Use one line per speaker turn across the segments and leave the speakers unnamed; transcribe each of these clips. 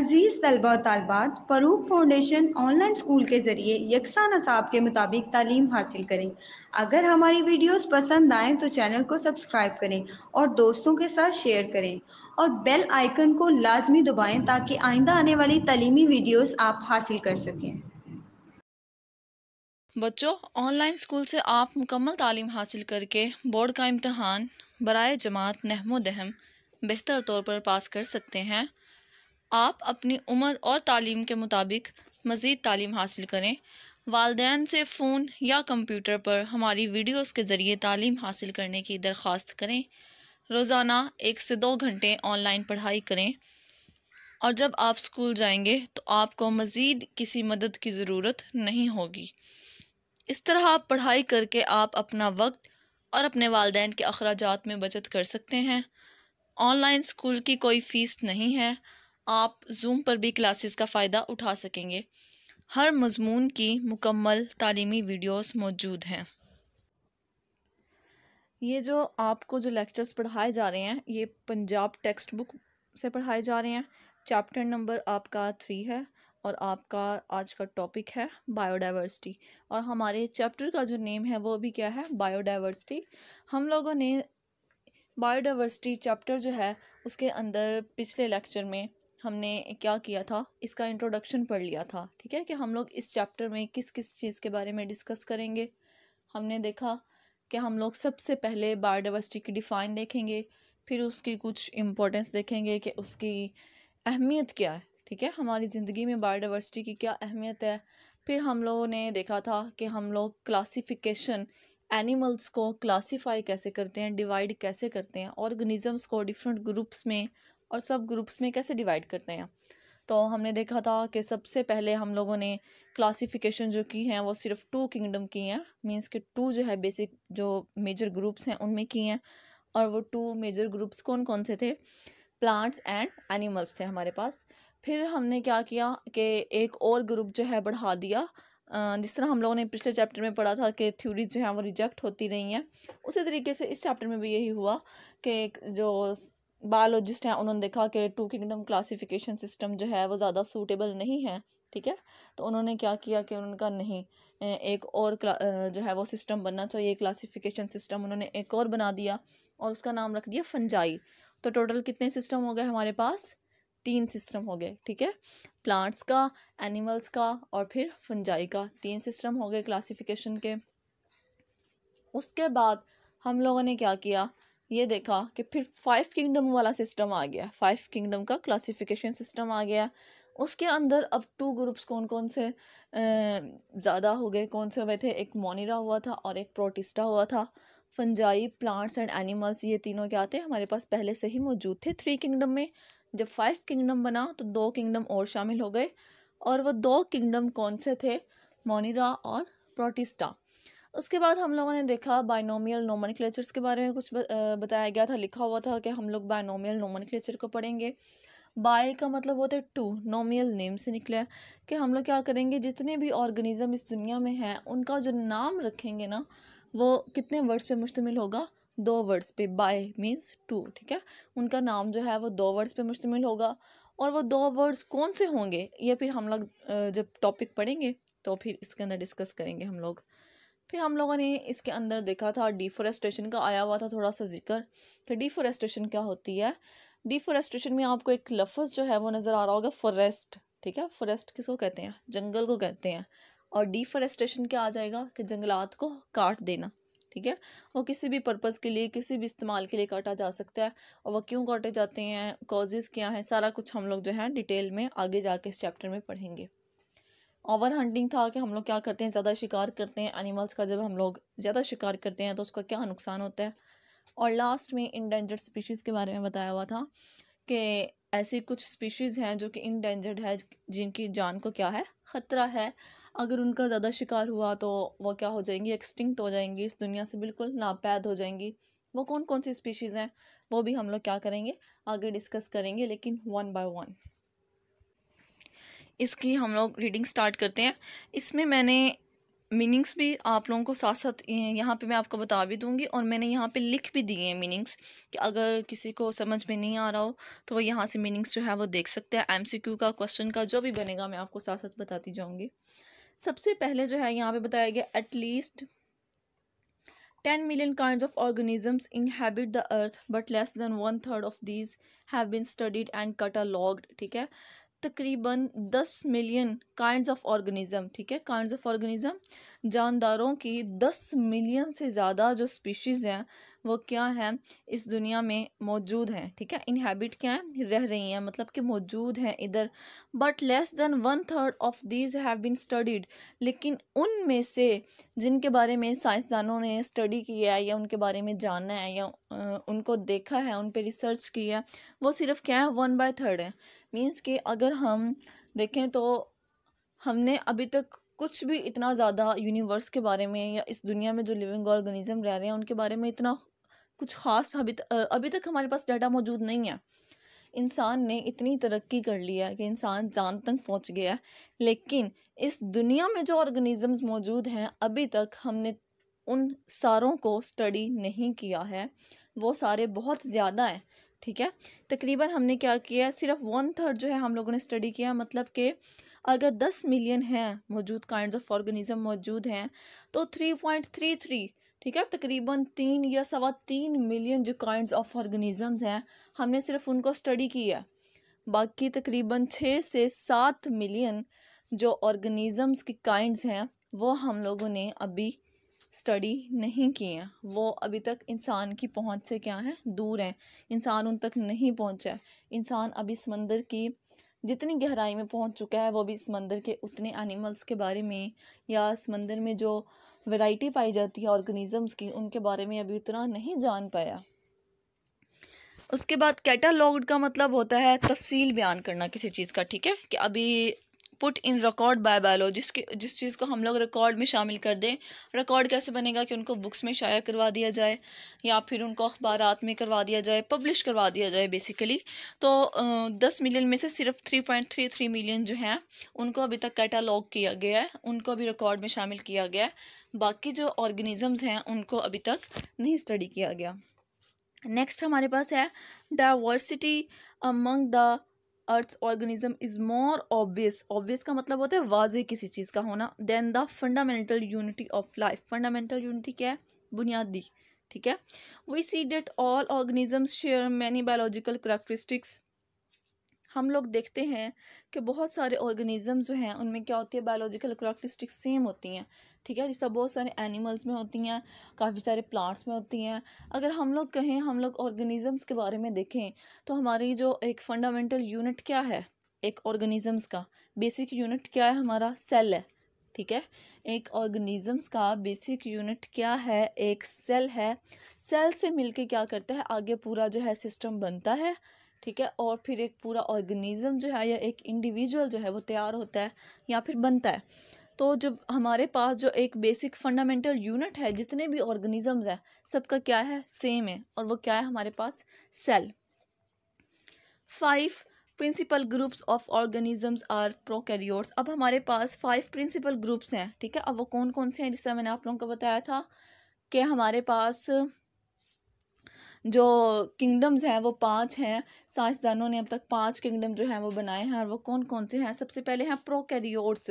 अजीज़ तलबा और तालबात, Farooq foundation online school के ज़रिए यकसा नसाब के मुताबिक तालीम हासिल करें। अगर हमारी वीडियोस पसंद आएँ तो चैनल को सब्सक्राइब करें और दोस्तों के साथ शेयर करें और बेल आइकन को लाजमी दबाएं ताकि आइंदा आने वाली तालीमी वीडियोस आप हासिल कर सकें।
बच्चों, ऑनलाइन स्कूल से आप मुकम्मल तालीम हासिल करके बोर्ड का इम्तहान बराए जमात नहमो दहम बेहतर तौर पर पास कर सकते हैं। आप अपनी उम्र और तालीम के मुताबिक मज़ीद तालीम हासिल करें। वालिदैन से फ़ोन या कंप्यूटर पर हमारी वीडियोस के ज़रिए तालीम हासिल करने की दरख्वास्त करें। रोज़ाना 1 से 2 घंटे ऑनलाइन पढ़ाई करें और जब आप स्कूल जाएंगे तो आपको मज़ीद किसी मदद की ज़रूरत नहीं होगी। इस तरह आप पढ़ाई करके आप अपना वक्त और अपने वालिदैन के अखराजात में बचत कर सकते हैं। ऑनलाइन स्कूल की कोई फ़ीस नहीं है। आप जूम पर भी क्लासेस का फ़ायदा उठा सकेंगे। हर मज़मून की मुकम्मल तालीमी वीडियोस मौजूद हैं। ये जो आपको जो लेक्चर्स पढ़ाए जा रहे हैं ये पंजाब टेक्स्ट बुक से पढ़ाए जा रहे हैं। चैप्टर नंबर आपका 3 है और आपका आज का टॉपिक है बायोडाइवर्सिटी। और हमारे चैप्टर का जो नेम है वो भी क्या है, बायोडाइवर्सिटी। हम लोगों ने बायोडाइवर्सिटी चैप्टर जो है उसके अंदर पिछले लेक्चर में हमने क्या किया था, इसका इंट्रोडक्शन पढ़ लिया था। ठीक है कि हम लोग इस चैप्टर में किस किस चीज़ के बारे में डिस्कस करेंगे। हमने देखा कि हम लोग सबसे पहले बायोडाइवर्सिटी की डिफ़ाइन देखेंगे, फिर उसकी कुछ इम्पोर्टेंस देखेंगे कि उसकी अहमियत क्या है। ठीक है, हमारी ज़िंदगी में बायोडाइवर्सिटी की क्या अहमियत है। फिर हम लोगों ने देखा था कि हम लोग क्लासिफिकेशन, एनिमल्स को क्लासीफाई कैसे करते हैं, डिवाइड कैसे करते हैं, ऑर्गेनिजम्स को डिफरेंट ग्रुप्स में और सब ग्रुप्स में कैसे डिवाइड करते हैं। तो हमने देखा था कि सबसे पहले हम लोगों ने क्लासिफिकेशन जो की हैं वो सिर्फ 2 किंगडम की हैं। मींस के 2 जो है बेसिक जो मेजर ग्रुप्स हैं उनमें की हैं। और वो 2 मेजर ग्रुप्स कौन कौन से थे? प्लांट्स एंड एनिमल्स थे हमारे पास। फिर हमने क्या किया कि एक और ग्रुप जो है बढ़ा दिया। जिस तरह हम लोगों ने पिछले चैप्टर में पढ़ा था कि थ्योरीज जो हैं वो रिजेक्ट होती रही हैं, उसी तरीके से इस चैप्टर में भी यही हुआ कि जो बायोलॉजिस्ट हैं उन्होंने देखा कि 2 किंगडम क्लासिफिकेशन सिस्टम जो है वो ज़्यादा सूटेबल नहीं है। ठीक है, तो उन्होंने क्या किया कि उनका नहीं, एक और जो है वो सिस्टम बनना चाहिए, क्लासिफिकेशन सिस्टम। उन्होंने एक और बना दिया और उसका नाम रख दिया फंजाई। तो टोटल कितने सिस्टम हो गए हमारे पास? 3 सिस्टम हो गए। ठीक है, प्लांट्स का, एनिमल्स का और फिर फंजाई का, 3 सिस्टम हो गए क्लासिफिकेशन के। उसके बाद हम लोगों ने क्या किया, ये देखा कि फिर 5 किंगडम वाला सिस्टम आ गया। 5 किंगडम का क्लासिफिकेशन सिस्टम आ गया। उसके अंदर अब 2 ग्रुप्स कौन कौन से ज़्यादा हो गए, कौन से हुए थे? एक मोनिरा हुआ था और एक प्रोटिस्टा हुआ था। फंजाई, प्लांट्स एंड एनिमल्स, ये तीनों क्या थे हमारे पास पहले से ही मौजूद थे 3 किंगडम में। जब 5 किंगडम बना तो 2 किंगडम और शामिल हो गए। और वो 2 किंगडम कौन से थे? मोनिरा और प्रोटिस्टा। उसके बाद हम लोगों ने देखा बाइनोमियल नोमेनक्लेचर्स के बारे में कुछ बताया गया था। लिखा हुआ था कि हम लोग बाइनोमियल नोमेनक्लेचर को पढ़ेंगे। बाय का मतलब होता है 2, नोमियल नेम से निकला है कि हम लोग क्या करेंगे, जितने भी ऑर्गेनिज्म इस दुनिया में हैं उनका जो नाम रखेंगे ना वो कितने वर्ड्स पे मुश्तमिल होगा? 2 वर्ड्स पे। Bye means 2। ठीक है, उनका नाम जो है वो 2 वर्ड्स पे मुश्तमिल होगा। और वो 2 वर्ड्स कौन से होंगे ये फिर हम लोग जब टॉपिक पढ़ेंगे तो फिर इसके अंदर डिस्कस करेंगे हम लोग। फिर हम लोगों ने इसके अंदर देखा था डिफोरेस्टेशन का आया हुआ था थोड़ा सा जिक्र कि डिफोरेस्टेशन क्या होती है। डिफोरेस्टेशन में आपको एक लफ्ज़ जो है वो नज़र आ रहा होगा, फॉरेस्ट। ठीक है, फॉरेस्ट किसको कहते हैं? जंगल को कहते हैं। और डिफोरेस्टेशन क्या आ जाएगा कि जंगलात को काट देना। ठीक है, वो किसी भी पर्पज़ के लिए, किसी भी इस्तेमाल के लिए काटा जा सकता है। और वो क्यों काटे जाते हैं, कॉजेज़ क्या हैं, सारा कुछ हम लोग जो है डिटेल में आगे जाके इस चैप्टर में पढ़ेंगे। ओवर हंटिंग था कि हम लोग क्या करते हैं, ज़्यादा शिकार करते हैं एनिमल्स का। जब हम लोग ज़्यादा शिकार करते हैं तो उसका क्या नुकसान होता है। और लास्ट में इंडेंजर्ड स्पीशीज़ के बारे में बताया हुआ था कि ऐसी कुछ स्पीशीज़ हैं जो कि इंडेंजर्ड है, जिनकी जान को क्या है, ख़तरा है। अगर उनका ज़्यादा शिकार हुआ तो वो क्या हो जाएंगी, एक्सटिंक्ट हो जाएंगी, इस दुनिया से बिल्कुल नापैद हो जाएंगी। वो कौन कौन सी स्पीशीज़ हैं वो भी हम लोग क्या करेंगे, आगे डिस्कस करेंगे, लेकिन 1 बाय 1। इसकी हम लोग रीडिंग स्टार्ट करते हैं। इसमें मैंने मीनिंग्स भी आप लोगों को साथ साथ यहाँ पे मैं आपको बता भी दूंगी, और मैंने यहाँ पे लिख भी दिए हैं मीनिंग्स, कि अगर किसी को समझ में नहीं आ रहा हो तो वो यहाँ से मीनिंग्स जो है वो देख सकते हैं। एमसीक्यू का, क्वेश्चन का, जो भी बनेगा मैं आपको साथ साथ बताती जाऊँगी। सबसे पहले जो है यहाँ पे बताया गया, at least 10 million kinds of organisms inhabit the earth, but less than 1/3 of these have been studied and catalogued। ठीक है, तकरीबन 10 मिलियन काइंड्स ऑफ ऑर्गेनिज्म, ठीक है, काइंड्स ऑफ ऑर्गेनिज्म, जानदारों की 10 मिलियन से ज़्यादा जो स्पीशीज़ हैं वो क्या हैं, इस दुनिया में मौजूद हैं। ठीक है, इनहेबिट क्या है, रह रही हैं, मतलब कि मौजूद हैं इधर। But less than 1/3 of these have been studied, लेकिन उनमें से जिनके बारे में साइंसदानों ने स्टडी किया है या उनके बारे में जाना है या उनको देखा है, उन पर रिसर्च किया है, वो सिर्फ क्या है, 1/3 है। मीन्स कि अगर हम देखें तो हमने अभी तक कुछ भी इतना ज़्यादा यूनिवर्स के बारे में या इस दुनिया में जो लिविंग ऑर्गेनिज्म रह रहे हैं उनके बारे में इतना कुछ ख़ास अभी तक हमारे पास डाटा मौजूद नहीं है। इंसान ने इतनी तरक्की कर लिया है कि इंसान चांद तक पहुंच गया है, लेकिन इस दुनिया में जो ऑर्गेनिजम्स मौजूद हैं अभी तक हमने उन सारों को स्टडी नहीं किया है। वो सारे बहुत ज़्यादा हैं। ठीक है, तकरीबन हमने क्या किया है, सिर्फ 1/3 जो है हम लोगों ने स्टडी किया। मतलब कि अगर 10 मिलियन हैं मौजूद काइंड्स ऑफ ऑर्गेनिज्म मौजूद हैं तो 3.33, ठीक है, तकरीबन 3 या 3.25 मिलियन जो काइंड्स ऑफ ऑर्गेनिजम्स हैं हमने सिर्फ उनको स्टडी किया है। बाकी तकरीबन 6 से 7 मिलियन जो ऑर्गेनिजम्स की काइंड्स हैं वो हम लोगों ने अभी स्टडी नहीं किए हैं। वो अभी तक इंसान की पहुंच से क्या है, दूर हैं, इंसान उन तक नहीं पहुंचा है। इंसान अभी समंदर की जितनी गहराई में पहुंच चुका है वो भी समंदर के उतने एनिमल्स के बारे में या समंदर में जो वैरायटी पाई जाती है ऑर्गेनिजम्स की उनके बारे में अभी उतना नहीं जान पाया। उसके बाद कैटालॉग्ड का मतलब होता है तफसील बयान करना किसी चीज़ का। ठीक है, कि अभी put in record by biologist, जिस चीज़ को हम लोग रिकॉर्ड में शामिल कर दें। रिकॉर्ड कैसे बनेगा, कि उनको बुक्स में शाया करवा दिया जाए या फिर उनको अखबारात में करवा दिया जाए, पब्लिश करवा दिया जाए बेसिकली। तो 10 मिलियन में से सिर्फ 3.33 मिलियन जो हैं उनको अभी तक कैटालॉग किया गया है, उनको अभी रिकॉर्ड में शामिल किया गया है। बाकी जो ऑर्गेनिजम्स हैं उनको अभी तक नहीं स्टडी किया गया। नेक्स्ट हमारे पास है diversity among the earth organism is more obvious. Obvious का मतलब होता है वाज़ेह किसी चीज़ का होना। Then the fundamental unity of life. Fundamental unity क्या है, बुनियादी। ठीक है, we see that all organisms share many biological characteristics. हम लोग देखते हैं कि बहुत सारे ऑर्गेनिजम्स जो हैं उनमें क्या होती है, बायोलॉजिकल करेक्टरिस्टिक्स सेम होती हैं। ठीक है, जैसे बहुत सारे एनिमल्स में होती हैं, काफ़ी सारे प्लांट्स में होती हैं। अगर हम लोग कहें, हम लोग ऑर्गेनिजम्स के बारे में देखें तो हमारी जो एक फंडामेंटल यूनिट क्या है एक ऑर्गेनिजम्स का, बेसिक यूनिट क्या है हमारा, सेल है। ठीक है, एक ऑर्गेनिजम्स का बेसिक यूनिट क्या है, एक सेल है। सेल से मिलके क्या करता है, आगे पूरा जो है सिस्टम बनता है। ठीक है, और फिर एक पूरा ऑर्गेनिज्म जो है या एक इंडिविजुअल जो है वो तैयार होता है या फिर बनता है। तो जब हमारे पास जो एक बेसिक फंडामेंटल यूनिट है, जितने भी ऑर्गेनिजम्स हैं सबका क्या है, सेम है, और वो क्या है हमारे पास, cell. 5 principal groups of organisms are prokaryotes. अब हमारे पास 5 प्रिंसिपल ग्रुप्स हैं। ठीक है, अब वो कौन कौन से हैं, जिस तरह मैंने आप लोगों को बताया था कि हमारे पास जो किंगडम्स हैं वो 5 हैं। साइंसदानों ने अब तक 5 किंगडम जो हैं वो बनाए हैं, और वो कौन कौन से हैं। सबसे पहले हैं प्रोकैरियोट्स।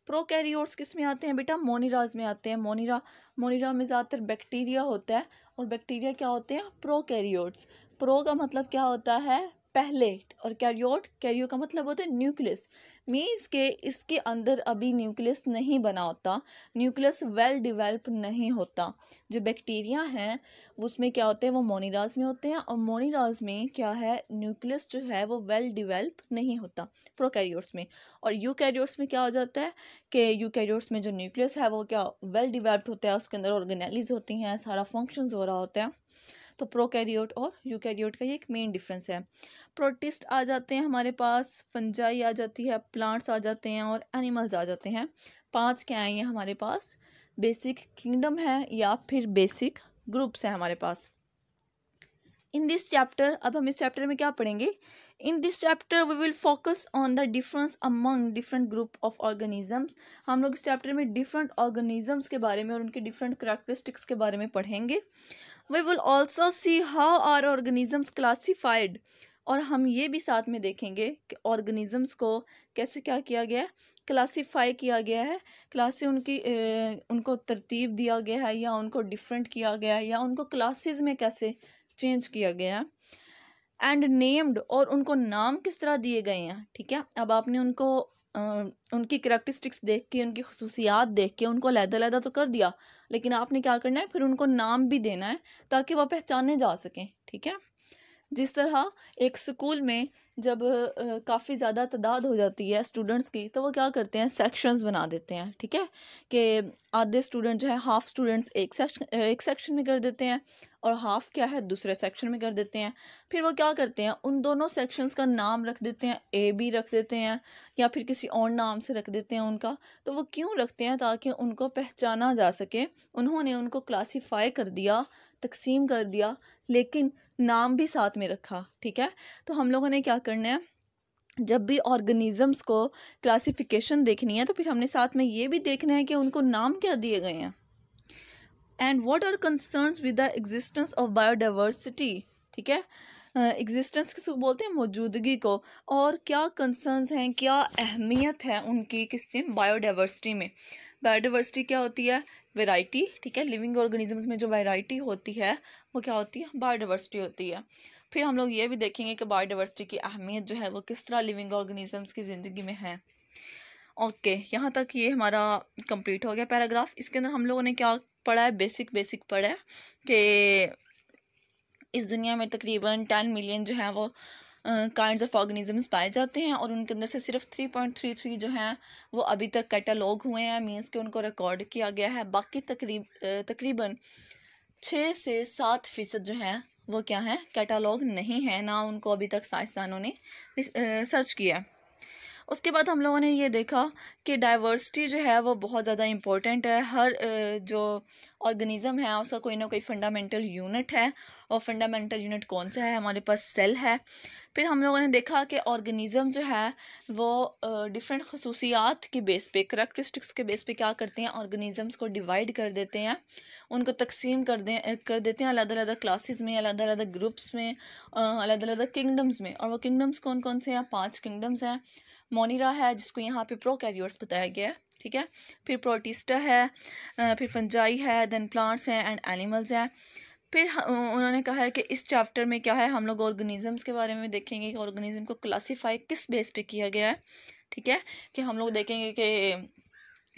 प्रोकैरियोट्स किस में आते हैं बेटा, मोनिराज में आते हैं। मोनिरा में ज़्यादातर बैक्टीरिया होता है, और बैक्टीरिया क्या होते हैं, प्रोकैरियोट्स। प्रो का मतलब क्या होता है, पहले, और कैरियो का मतलब होता है न्यूक्लियस। मीन्स के इसके अंदर अभी न्यूक्लियस नहीं बना होता, न्यूक्लियस वेल डिवेल्प नहीं होता। जो बैक्टीरिया हैं उसमें क्या होते हैं, वो मोनिराज में होते हैं, और मोनिराज में क्या है, न्यूक्लियस जो है वो वेल डिवेल्प नहीं होता प्रोकैरियोट्स में। और यूकैरियोट्स में क्या हो जाता है कि यूकैरियोट्स में जो न्यूक्लियस है वो क्या वेल डिवेल्प्ड होता है, उसके अंदर ऑर्गेनेलिज होती हैं, सारा फंक्शंस हो रहा होता है। तो प्रोकैरियोट और यूकैरियोट का ये एक मेन डिफरेंस है। प्रोटिस्ट आ जाते हैं हमारे पास, फंजाई आ जाती है, प्लांट्स आ जाते हैं, और एनिमल्स आ जाते हैं। 5 क्या हैं ये हमारे पास, बेसिक किंगडम है या फिर बेसिक ग्रुप्स हैं हमारे पास। इन दिस चैप्टर, अब हम इस चैप्टर में क्या पढ़ेंगे? In this chapter we will focus on the difference among different group of organisms. हम लोग इस चैप्टर में डिफरेंट ऑर्गेनिजम्स के बारे में और उनके डिफरेंट करैक्टरिस्टिक्स के बारे में पढ़ेंगे। We will also see how are organisms classified, और हम ये भी साथ में देखेंगे कि ऑर्गेनिजम्स को कैसे क्या किया गया है, क्लासीफाई किया गया है, क्लास से उनको तरतीब दिया गया है, या उनको डिफरेंट किया गया है, या उनको क्लासेस में कैसे चेंज किया गया है, एंड नेम्ड, और उनको नाम किस तरह दिए गए हैं। ठीक है, अब आपने उनको उनकी करैक्टरिस्टिक्स देख के, उनकी खसूसियात देख के उनको अलग-अलग तो कर दिया, लेकिन आपने क्या करना है, फिर उनको नाम भी देना है ताकि वह पहचाने जा सकें। ठीक है, जिस तरह एक स्कूल में जब काफ़ी ज़्यादा तादाद हो जाती है स्टूडेंट्स की, तो वो क्या करते हैं, सेक्शंस बना देते हैं। ठीक है, कि आधे स्टूडेंट जो है, हाफ स्टूडेंट्स एक सेक्शन में कर देते हैं, और हाफ क्या है, दूसरे सेक्शन में कर देते हैं। फिर वो क्या करते हैं, उन दोनों सेक्शंस का नाम रख देते हैं, ए बी रख देते हैं, या फिर किसी और नाम से रख देते हैं उनका। तो वो क्यों रखते हैं? ताकि उनको पहचाना जा सके। उन्होंने उनको क्लासीफाई कर दिया, तकसीम कर दिया, लेकिन नाम भी साथ में रखा। ठीक है, तो हम लोगों ने क्या करना है, जब भी ऑर्गेनिजम्स को क्लासिफिकेशन देखनी है तो फिर हमने साथ में ये भी देखना है कि उनको नाम क्या दिए गए हैं। And what are concerns with the existence of biodiversity. ठीक है, एग्जिस्टेंस किसको बोलते हैं, मौजूदगी को, और क्या कंसर्न्स हैं, क्या अहमियत है उनकी किससे, बायोडाइवर्सिटी में। बायोडाइवर्सिटी क्या होती है, वैरायटी। ठीक है, लिविंग ऑर्गेनिजम्स में जो वैरायटी होती है वो क्या होती है, बायोडाइवर्सिटी होती है। फिर हम लोग ये भी देखेंगे कि बायोडाइवर्सिटी की अहमियत जो है वो किस तरह लिविंग ऑर्गेनिजम्स की ज़िंदगी में है। ओके, यहाँ तक ये हमारा कंप्लीट हो गया पैराग्राफ। इसके अंदर हम लोगों ने क्या पढ़ा है, बेसिक पढ़ा है कि इस दुनिया में तकरीबन 10 मिलियन जो है वो काइंड्स ऑफ ऑर्गेनिजम्स पाए जाते हैं, और उनके अंदर से सिर्फ 3.33 जो हैं वो अभी तक कैटलॉग हुए हैं, मीन्स कि उनको रिकॉर्ड किया गया है। बाकी तकरीबन 6 से 7% जो हैं वो क्या हैं, कैटलॉग नहीं है, ना उनको अभी तक साइंसदानों ने सर्च किया। उसके बाद हम लोगों ने ये देखा कि डाइवर्सिटी जो है वो बहुत ज़्यादा इम्पोर्टेंट है। हर जो ऑर्गेनिज़म है उसका कोई ना कोई फंडामेंटल यूनिट है, और फंडामेंटल यूनिट कौन सा है, हमारे पास सेल है। फिर हम लोगों ने देखा कि ऑर्गेनिज़म जो है वो डिफरेंट खसूसियात के बेस पे, करैक्टरिस्टिक्स के बेस पे क्या करते हैं, ऑर्गेनिज़म्स को डिवाइड कर देते हैं, उनको तकसीम कर देते हैं अलग अलग क्लासेस में, अलग अलग ग्रुप्स में, अलग अलग किंगडम्स में। और वो किंगडम्स कौन कौन से हैं, 5 किंगडम्स हैं। मोनिरा है, जिसको यहाँ पे प्रोकैरियोट्स बताया गया है। ठीक है, फिर प्रोटिस्टा है, फिर फंजाई है, देन प्लांट्स हैं एंड एनिमल्स हैं। फिर उन्होंने कहा है कि इस चैप्टर में क्या है, हम लोग ऑर्गेनिजम्स के बारे में देखेंगे कि ऑर्गेनिज्म को क्लासीफाई किस बेस पे किया गया है। ठीक है, कि हम लोग देखेंगे कि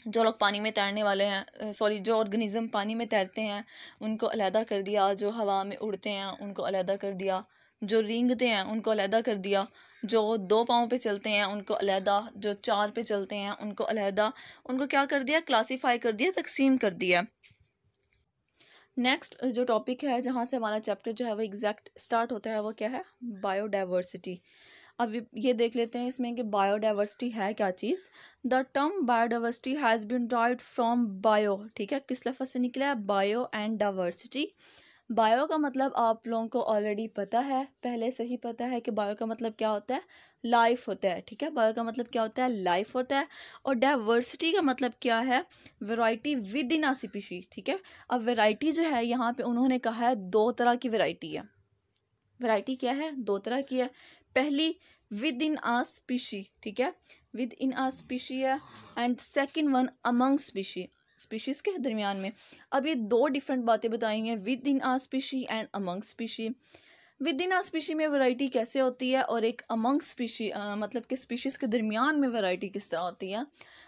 जो लोग पानी में तैरने वाले हैं, जो ऑर्गेनिज्म पानी में तैरते हैं उनको अलहदा कर दिया, जो हवा में उड़ते हैं उनको अलहदा कर दिया, जो रेंगते हैं उनको अलहदा कर दिया, जो 2 पाँव पे चलते हैं उनको अलहदा, जो 4 पे चलते हैं उनको अलहदा, उनको क्या कर दिया, क्लासीफाई कर दिया, तकसीम कर दिया। नेक्स्ट जो टॉपिक है जहाँ से हमारा चैप्टर जो है वो एग्जैक्ट स्टार्ट होता है वो क्या है, बायोडाइवर्सिटी। अब ये देख लेते हैं इसमें कि बायोडाइवर्सिटी है क्या चीज़। The term biodiversity has been derived from bio. ठीक है, किस लफ्ज़ से निकला है, बायो एंड डाइवर्सिटी। बायो का मतलब आप लोगों को ऑलरेडी पता है, पहले से ही पता है कि बायो का मतलब क्या होता है, लाइफ होता है। ठीक है, बायो का मतलब क्या होता है, लाइफ होता है। और डाइवर्सिटी का मतलब क्या है, variety with in a species. ठीक है, अब वैरायटी जो है यहाँ पे उन्होंने कहा है 2 तरह की वैरायटी है। वैरायटी क्या है, 2 तरह की है। पहली विद इन अ स्पीशी। ठीक है, विद इन अ स्पीशी है, and second one among species, species के दरमियान में। अब ये 2 डिफरेंट बातें बताई हैं, within a species and among species. Within a species में वैरायटी कैसे होती है, और एक अमंग स्पीशी मतलब कि स्पीशीज़ के दरमियान में वैरायटी किस तरह होती है।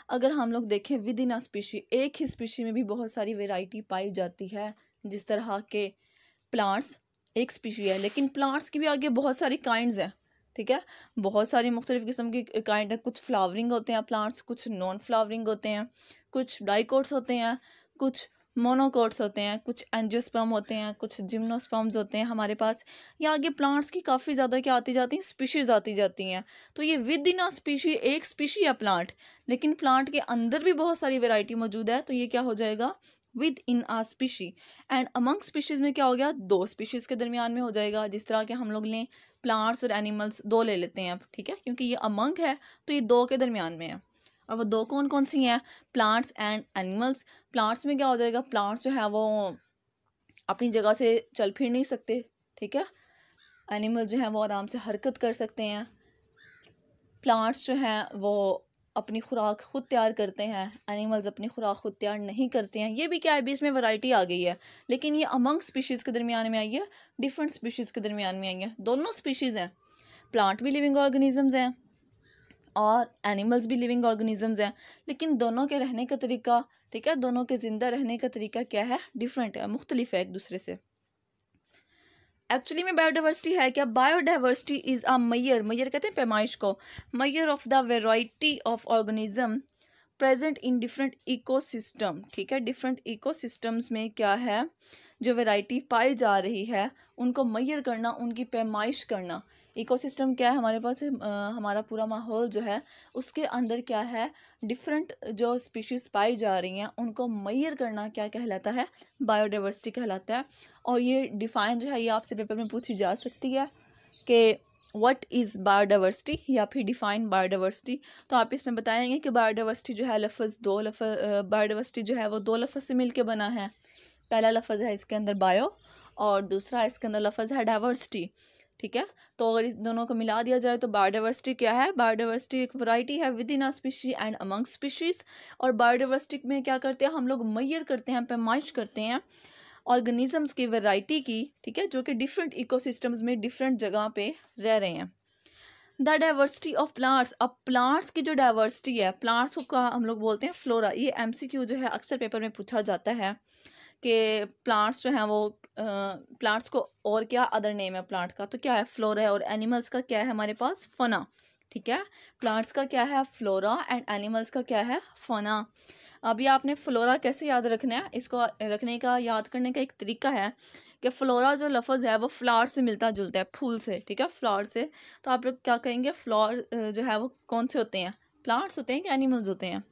अगर हम लोग देखें विद इन आ स्पीशी, एक ही स्पीशी में भी बहुत सारी वैरायटी पाई जाती है। जिस तरह के प्लांट्स एक स्पीशी है, लेकिन प्लांट्स की भी आगे बहुत सारी काइंड्स हैं। ठीक है, बहुत सारी मुख्तलिफ़ किस्म की काइंड है। कुछ फ्लावरिंग होते हैं प्लांट्स, कुछ नॉन फ्लावरिंग होते हैं, कुछ डाइकोट्स होते हैं, कुछ मोनोकोट्स होते हैं, कुछ एंजियोस्पर्म होते हैं, कुछ जिम्नोस्पर्म्स होते हैं हमारे पास। या आगे प्लांट्स की काफ़ी ज़्यादा क्या आती जाती हैं, स्पीशीज़ आती जाती हैं। तो ये विद इन अ स्पीशी एक स्पीशी या प्लांट, लेकिन प्लांट के अंदर भी बहुत सारी वैरायटी मौजूद है, तो ये क्या हो जाएगा, within a species. And among species में क्या हो गया, 2 स्पीशीज़ के दरमियान में हो जाएगा। जिस तरह के हम लोग लें प्लांट्स और एनिमल्स 2 ले लेते हैं अब, ठीक है, क्योंकि ये अमंग है तो ये 2 के दरमियान में है। और वो 2 कौन कौन सी हैं, प्लांट्स एंड एनिमल्स। प्लांट्स में क्या हो जाएगा, प्लांट्स जो है वो अपनी जगह से चल फिर नहीं सकते, ठीक है। एनिमल जो है वो आराम से हरकत कर सकते हैं। प्लांट्स जो हैं वो अपनी खुराक खुद तैयार करते हैं, एनिमल्स अपनी खुराक खुद तैयार नहीं करते हैं। ये भी क्या है, भी इसमें वैरायटी आ गई है, लेकिन ये अमंग स्पीशीज़ के दरमियान में आई है, डिफरेंट स्पीशीज़ के दरमियान में आई है। दोनों स्पीशीज़ हैं, प्लांट भी लिविंग ऑर्गेनिजम्स हैं और एनिमल्स भी लिविंग ऑर्गेनिजम्स हैं, लेकिन दोनों के रहने का तरीका, ठीक है, दोनों के ज़िंदा रहने का तरीका क्या है, डिफरेंट है, मुख्तलिफ है एक दूसरे से। एक्चुअली में बायोडाइवर्सिटी है क्या, biodiversity is a Maihar, Maihar कहते हैं पैमाइश को, measure of the variety of organism present in different ecosystem, ठीक है। डिफरेंट इकोसिस्टम्स में क्या है, जो वैरायटी पाई जा रही है उनको मैयर करना, उनकी पैमाइश करना। इकोसिस्टम क्या है, हमारे पास हमारा पूरा माहौल जो है उसके अंदर क्या है, डिफरेंट जो स्पीशीज़ पाई जा रही हैं उनको मैयर करना क्या कहलाता है, बायोडाइवर्सिटी कहलाता है। और ये डिफ़ाइन जो है ये आपसे पेपर में पूछी जा सकती है कि व्हाट इज़ बायोडाइवर्सिटी या फिर डिफ़ाइन बायोडाइवर्सिटी। तो आप इसमें बताएंगे कि बायोडाइवर्सिटी जो है बायोडाइवर्सिटी जो है वो 2 लफ्ज़ से मिल के बना है। पहला लफ्ज़ है इसके अंदर बायो और दूसरा इसके अंदर लफ्ज़ है डाइवर्सिटी, ठीक है। तो अगर इस दोनों को मिला दिया जाए तो बायोडाइवर्सिटी क्या है, बायोडाइवर्सिटी एक वैरायटी है with in a species and among species. और बायोडाइवर्सिटी में क्या करते हैं हम लोग, मैयर करते हैं, पैमाइश करते हैं ऑर्गेनिजम्स की वैरायटी की, ठीक है, जो कि डिफरेंट इकोसिस्टम्स में डिफरेंट जगह पे रह रहे हैं। द डाइवर्सिटी ऑफ प्लांट्स, अब प्लांट्स की जो डाइवर्सिटी है, प्लांट्स का हम लोग बोलते हैं फ्लोरा। ये एमसीक्यू जो है अक्सर पेपर में पूछा जाता है कि प्लांट्स जो हैं वो प्लांट्स को और क्या अदर नेम है प्लांट का, तो क्या है फ्लोरा है, और एनिमल्स का क्या है हमारे पास फना, ठीक है। प्लांट्स का क्या है फ्लोरा एंड एनिमल्स का क्या है फना। अभी आपने फ्लोरा कैसे याद रखना है, इसको रखने का याद करने का एक तरीका है कि फ्लोरा जो लफ्ज़ है वो फ्लावर से मिलता जुलता है, फूल से, ठीक है, फ्लावर से। तो आप लोग क्या कहेंगे, फ्लावर जो है वो कौन से होते हैं, प्लांट्स होते हैं कि एनिमल्स होते हैं,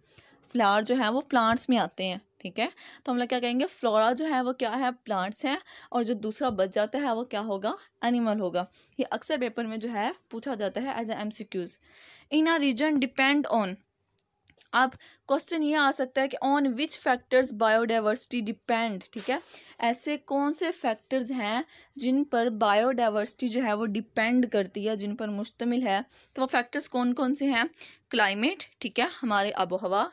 फ्लावर जो है वो प्लांट्स में आते हैं, ठीक है। तो हम लोग क्या कहेंगे, फ्लोरा जो है वो क्या है, प्लांट्स हैं, और जो दूसरा बच जाता है वो क्या होगा, एनिमल होगा। ये अक्सर पेपर में जो है पूछा जाता है as a MCQs. In a region depend on, अब क्वेश्चन ये आ सकता है कि on which factors biodiversity depend, ठीक है। ऐसे कौन से फैक्टर्स हैं जिन पर बायोडाइवर्सिटी जो है वो डिपेंड करती है, जिन पर मुश्तमिल है। तो वो फैक्टर्स कौन कौन से हैं, क्लाइमेट, ठीक है, हमारे आबो हवा,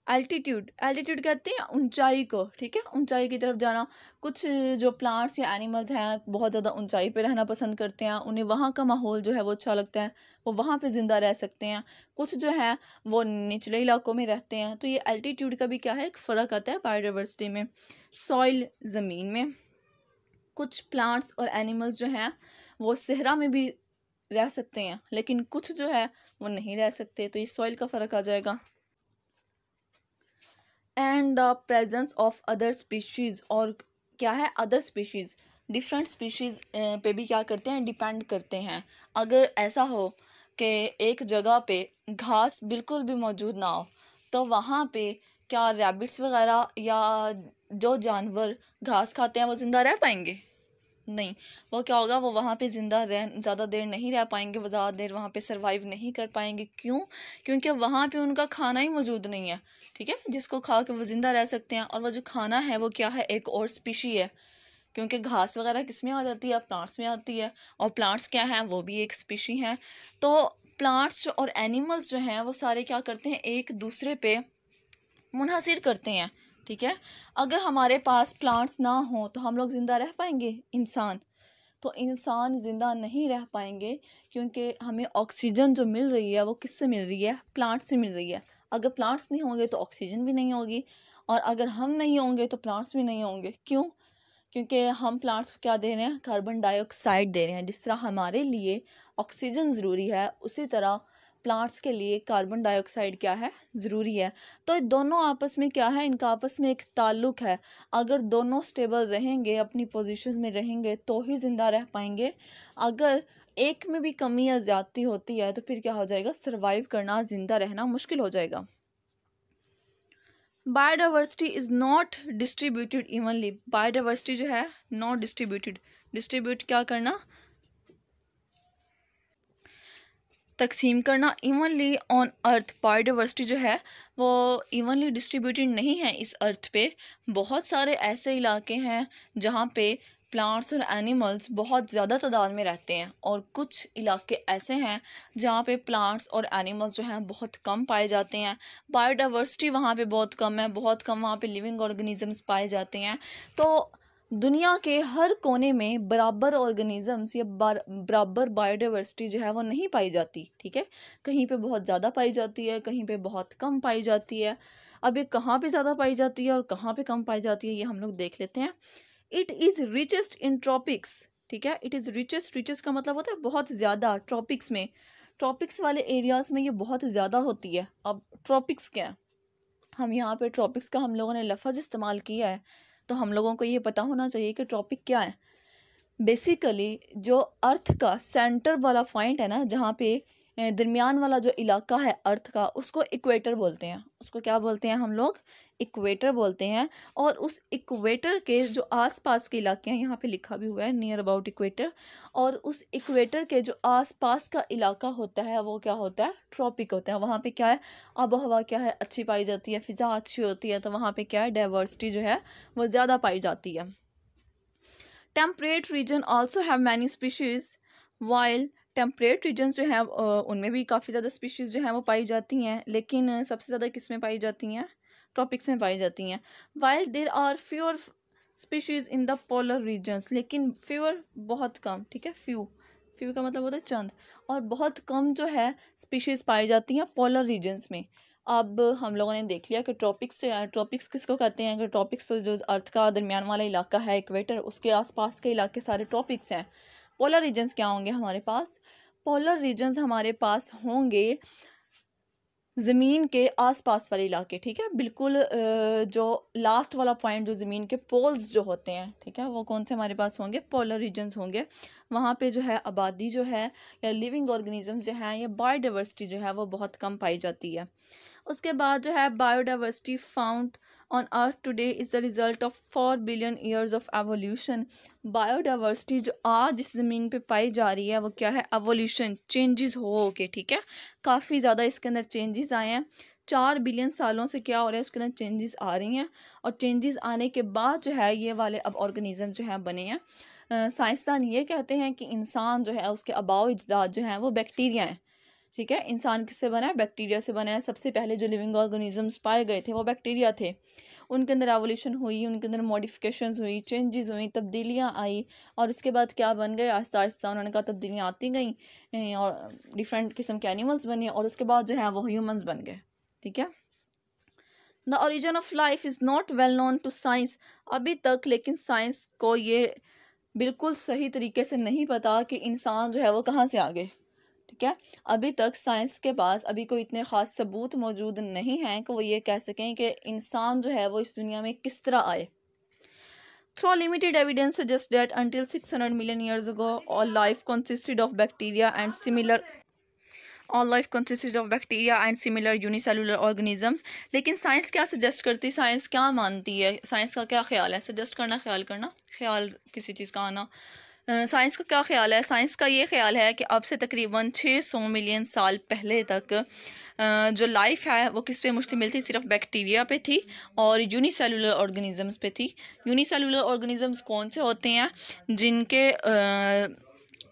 एल्टीट्यूड, एल्टीट्यूड कहते हैं ऊंचाई को, ठीक है, ऊंचाई की तरफ जाना। कुछ जो प्लांट्स या एनिमल्स हैं बहुत ज़्यादा ऊंचाई पे रहना पसंद करते हैं, उन्हें वहाँ का माहौल जो है वो अच्छा लगता है, वो वहाँ पे ज़िंदा रह सकते हैं। कुछ जो है वो निचले इलाकों में रहते हैं। तो ये एल्टीट्यूड का भी क्या है, एक फ़र्क आता है बायोडाइवर्सिटी में। सॉइल, ज़मीन में, कुछ प्लांट्स और एनिमल्स जो हैं वो सहरा में भी रह सकते हैं, लेकिन कुछ जो है वो नहीं रह सकते, तो ये सॉइल का फ़र्क आ जाएगा। And the presence of other species, और क्या है अदर स्पीशीज़, डिफरेंट स्पीशीज़ पे भी क्या करते हैं, डिपेंड करते हैं। अगर ऐसा हो कि एक जगह पे घास बिल्कुल भी मौजूद ना हो, तो वहाँ पे क्या रैबिट्स वगैरह या जो जानवर घास खाते हैं वो ज़िंदा रह पाएंगे, नहीं। वो क्या होगा, वो वहाँ पे ज़िंदा रह ज़्यादा देर नहीं रह पाएंगे, वो ज़्यादा देर वहाँ पे सरवाइव नहीं कर पाएंगे। क्यों, क्योंकि वहाँ पे उनका खाना ही मौजूद नहीं है, ठीक है, जिसको खा के वो ज़िंदा रह सकते हैं। और वो जो खाना है वो क्या है, एक और स्पीशी है, क्योंकि घास वगैरह किस में आ जाती है, प्लांट्स में आती है, और प्लांट्स क्या हैं, वो भी एक स्पीशी हैं। तो प्लांट्स और एनिमल्स जो हैं वो सारे क्या करते हैं, एक दूसरे पे मुनहसिर करते हैं, ठीक है। अगर हमारे पास प्लांट्स ना हो तो हम लोग ज़िंदा रह पाएंगे, इंसान, तो इंसान ज़िंदा नहीं रह पाएंगे, क्योंकि हमें ऑक्सीजन जो मिल रही है वो किससे मिल रही है, प्लांट से मिल रही है। अगर प्लांट्स नहीं होंगे तो ऑक्सीजन भी नहीं होगी, और अगर हम नहीं होंगे तो प्लांट्स भी नहीं होंगे। क्यों, क्योंकि हम प्लांट्स को क्या दे रहे हैं, कार्बन डाइऑक्साइड दे रहे हैं। जिस तरह हमारे लिए ऑक्सीजन ज़रूरी है, उसी तरह प्लांट्स के लिए कार्बन डाइऑक्साइड क्या है, ज़रूरी है। तो दोनों आपस में क्या है, इनका आपस में एक ताल्लुक है। अगर दोनों स्टेबल रहेंगे, अपनी पोजीशंस में रहेंगे, तो ही ज़िंदा रह पाएंगे। अगर एक में भी कमी या ज़्यादती होती है तो फिर क्या हो जाएगा, सर्वाइव करना, ज़िंदा रहना मुश्किल हो जाएगा। Biodiversity is not distributed evenly. Biodiversity जो है नॉट डिस्ट्रीब्यूटेड, डिस्ट्रीब्यूट क्या करना, तकसीम करना, इवनली ऑन अर्थ। बायोडाइवर्सिटी जो है वो इवनली डिस्ट्रीब्यूटेड नहीं है इस अर्थ पे। बहुत सारे ऐसे इलाके हैं जहाँ पे प्लांट्स और एनिमल्स बहुत ज़्यादा तादाद में रहते हैं, और कुछ इलाके ऐसे हैं जहाँ पे प्लांट्स और एनिमल्स जो हैं बहुत कम पाए जाते हैं। बायोडाइवर्सिटी वहाँ पे बहुत कम है, बहुत कम वहाँ पे लिविंग ऑर्गेनिजम्स पाए जाते हैं। तो दुनिया के हर कोने में बराबर ऑर्गेनिजम्स या बराबर बायोडाइवर्सिटी जो है वो नहीं पाई जाती, ठीक है। कहीं पे बहुत ज़्यादा पाई जाती है, कहीं पे बहुत कम पाई जाती है। अब ये कहाँ पे ज़्यादा पाई जाती है और कहाँ पे कम पाई जाती है, ये हम लोग देख लेते हैं। It is richest in tropics, ठीक है। इट इज़ रिचेस्ट, रिचेस्ट का मतलब होता है बहुत ज़्यादा। ट्रॉपिक्स में, ट्रॉपिक्स वाले एरियाज़ में ये बहुत ज़्यादा होती है। अब ट्रॉपिक्स क्या है, हम यहाँ पे ट्रॉपिक्स का हम लोगों ने लफ्ज़ इस्तेमाल किया है, तो हम लोगों को ये पता होना चाहिए कि ट्रॉपिक क्या है। बेसिकली जो अर्थ का सेंटर वाला पॉइंट है ना, जहाँ पे दरमियान वाला जो इलाका है अर्थ का, उसको इक्वेटर बोलते हैं। उसको क्या बोलते हैं हम लोग, इक्वेटर बोलते हैं। और उस इक्वेटर के जो आसपास के इलाके हैं, यहाँ पे लिखा भी हुआ है नियर अबाउट इक्वेटर, और उस इक्वेटर के जो आसपास का इलाका होता है वो क्या होता है, ट्रॉपिक होता है। वहाँ पे क्या है, आबो हवा क्या है, अच्छी पाई जाती है, फ़िज़ा अच्छी होती है, तो वहाँ पे क्या है, डाइवर्सिटी जो है वो ज़्यादा पाई जाती है। Temperate region also have many species, while temperate regions जो हैं उनमें भी काफ़ी ज़्यादा स्पीशीज़ जो हैं वो पाई जाती हैं, लेकिन सबसे ज़्यादा किस में पाई जाती हैं, ट्रॉपिक्स में पाई जाती हैं। While there are fewer species in the polar regions, लेकिन फ्यूअर बहुत कम, ठीक है। फ्यू, फ्यू का मतलब होता है चंद, और बहुत कम जो है स्पीशीज़ पाई जाती हैं पोलर रीजन्स में। अब हम लोगों ने देख लिया कि ट्रॉपिक्स से, ट्रॉपिक्स किसको कहते हैं, कि ट्रॉपिक्स तो जो अर्थ का दरमियान वाला इलाका है इक्वेटर, उसके आसपास के इलाके सारे ट्रॉपिक्स हैं। पोलर रीजन्स क्या होंगे हमारे पास, पोलर रीजन्स हमारे पास होंगे ज़मीन के आसपास वाले इलाके, ठीक है। बिल्कुल जो लास्ट वाला पॉइंट जो ज़मीन के पोल्स जो होते हैं, ठीक है, वो कौन से हमारे पास होंगे, पोलर रीजन्स होंगे। वहाँ पे जो है आबादी जो है या लिविंग ऑर्गेनिज्म जो है या बायोडाइवर्सिटी जो है वो बहुत कम पाई जाती है। उसके बाद जो है biodiversity found on earth today is the result of 4 billion years of evolution. Biodiversity जो आज इस ज़मीन पे पाई जा रही है वो क्या है, एवोल्यूशन, चेंजेस हो के, ठीक है। काफ़ी ज़्यादा इसके अंदर चेंजेस आए हैं। 4 बिलियन सालों से क्या हो रहा है, उसके अंदर चेंजेस आ रही हैं, और चेंजेस आने के बाद जो है ये वाले अब ऑर्गेनिज्म जो हैं बने हैं। साइंसदान ये कहते हैं कि इंसान जो है उसके आबाओ अजदाद जो हैं वो बैक्टीरिया हैं, ठीक है। इंसान किससे बना है, बैक्टीरिया से बना है। सबसे पहले जो लिविंग ऑर्गेनिजम्स पाए गए थे वो बैक्टीरिया थे। उनके अंदर एवोल्यूशन हुई, उनके अंदर मॉडिफिकेशंस हुई, चेंजेस हुई, तब्दीलियाँ आई, और उसके बाद क्या बन गए, आहिस्ता आहिस्ता उन्होंने कहा तब्दीलियाँ आती गई और डिफरेंट किस्म के एनिमल्स बने, और उसके बाद जो है वो ह्यूमंस बन गए, ठीक है। The origin of life is not well known to science. अभी तक लेकिन साइंस को ये बिल्कुल सही तरीके से नहीं पता कि इंसान जो है वो कहाँ से आ गए, ठीक है। अभी तक साइंस के पास अभी कोई इतने ख़ास सबूत मौजूद नहीं हैं कि वो ये कह सकें कि इंसान जो है वो इस दुनिया में किस तरह आए। Through limited evidence suggests that until 600 million years ago, all life consisted of bacteria and similar unicellular organisms। लेकिन साइंस क्या सजेस्ट करती है, साइंस क्या मानती है, साइंस का क्या ख्याल है, सजेस्ट करना, ख्याल किसी चीज़ का आना। साइंस का क्या ख्याल है, साइंस का ये ख्याल है कि अब से तकरीबन 600 मिलियन साल पहले तक जो लाइफ है वो किस पे मुश्तमिल थी, सिर्फ बैक्टीरिया पे थी और यूनिसेलुलर ऑर्गेनिजम्स पे थी। यूनिसेलुलर ऑर्गेनिजम्स कौन से होते हैं, जिनके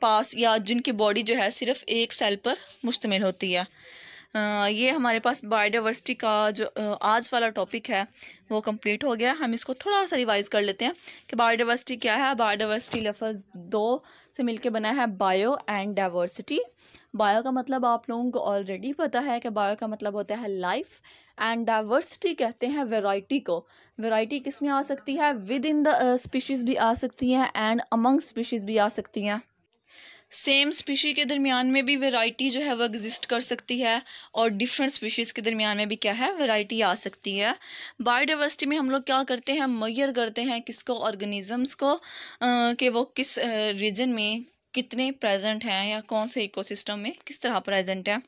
पास या जिनकी बॉडी जो है सिर्फ एक सेल पर मुश्तमिल होती है। ये हमारे पास बायोडाइवर्सिटी का जो आज वाला टॉपिक है वो कंप्लीट हो गया। हम इसको थोड़ा सा रिवाइज कर लेते हैं कि बायोडाइवर्सिटी क्या है। बायोडाइवर्सिटी लफ्ज़ दो से मिलके बना है, बायो एंड डाइवर्सिटी। बायो का मतलब आप लोगों को ऑलरेडी पता है कि बायो का मतलब होता है लाइफ, एंड डाइवर्सिटी कहते हैं वैरायटी को। वैरायटी किस में आ सकती है, विद इन द स्पीशीज़ भी आ सकती हैं एंड अमंग स्पीशीज़ भी आ सकती हैं। सेम स्पीशी के दरमियान में भी वैरायटी जो है वो एग्जिस्ट कर सकती है, और डिफरेंट स्पीशीज़ के दरमियान में भी क्या है, वैरायटी आ सकती है। बायोडाइवर्सिटी में हम लोग क्या करते हैं, मेजर करते हैं किसको, ऑर्गेनिजम्स को, कि वो किस रीजन में कितने प्रेजेंट हैं या कौन से इकोसिस्टम में किस तरह प्रेजेंट है।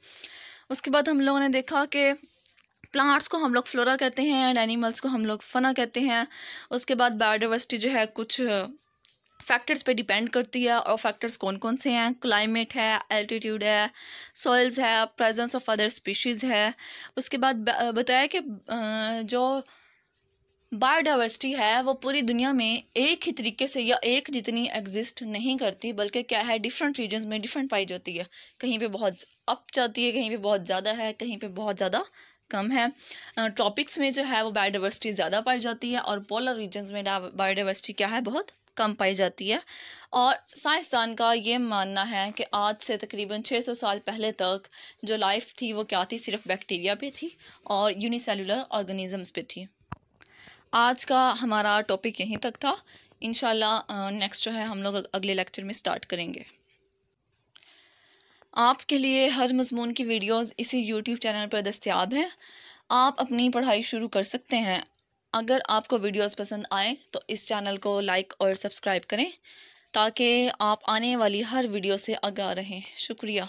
उसके बाद हम लोगों ने देखा कि प्लांट्स को हम लोग फ्लोरा कहते हैं एंड एनिमल्स को हम लोग फना कहते हैं। उसके बाद बायोडाइवर्सिटी जो है कुछ फैक्टर्स पे डिपेंड करती है, और फैक्टर्स कौन कौन से हैं? क्लाइमेट है, एल्टीट्यूड है, सॉइल्स है, प्रेजेंस ऑफ अदर स्पीशीज़ है। उसके बाद बताया कि जो बायोडाइवर्सिटी है वो पूरी दुनिया में एक ही तरीके से या एक जितनी एग्जिस्ट नहीं करती, बल्कि क्या है, डिफरेंट रीजन्स में डिफरेंट पाई जाती है। कहीं पे बहुत अप जाती है, कहीं पे बहुत ज़्यादा है, कहीं पे बहुत ज़्यादा कम है। ट्रॉपिक्स में जो है वो बायोडाइवर्सिटी ज़्यादा पाई जाती है, और पोलर रीजन्स में बायोडाइवर्सिटी क्या है, बहुत कम पाई जाती है। और साइंसदान का ये मानना है कि आज से तकरीबन 600 साल पहले तक जो लाइफ थी वो क्या थी, सिर्फ बैक्टीरिया पे थी और यूनिसेलुलर ऑर्गेनिजम्स पे थी। आज का हमारा टॉपिक यहीं तक था। इंशाल्लाह नेक्स्ट जो है हम लोग अगले लेक्चर में स्टार्ट करेंगे। आपके लिए हर मज़मून की वीडियोस इसी यूट्यूब चैनल पर दस्तयाब हैं। आप अपनी पढ़ाई शुरू कर सकते हैं। अगर आपको वीडियोस पसंद आए तो इस चैनल को लाइक और सब्सक्राइब करें ताकि आप आने वाली हर वीडियो से आगाह रहें। शुक्रिया।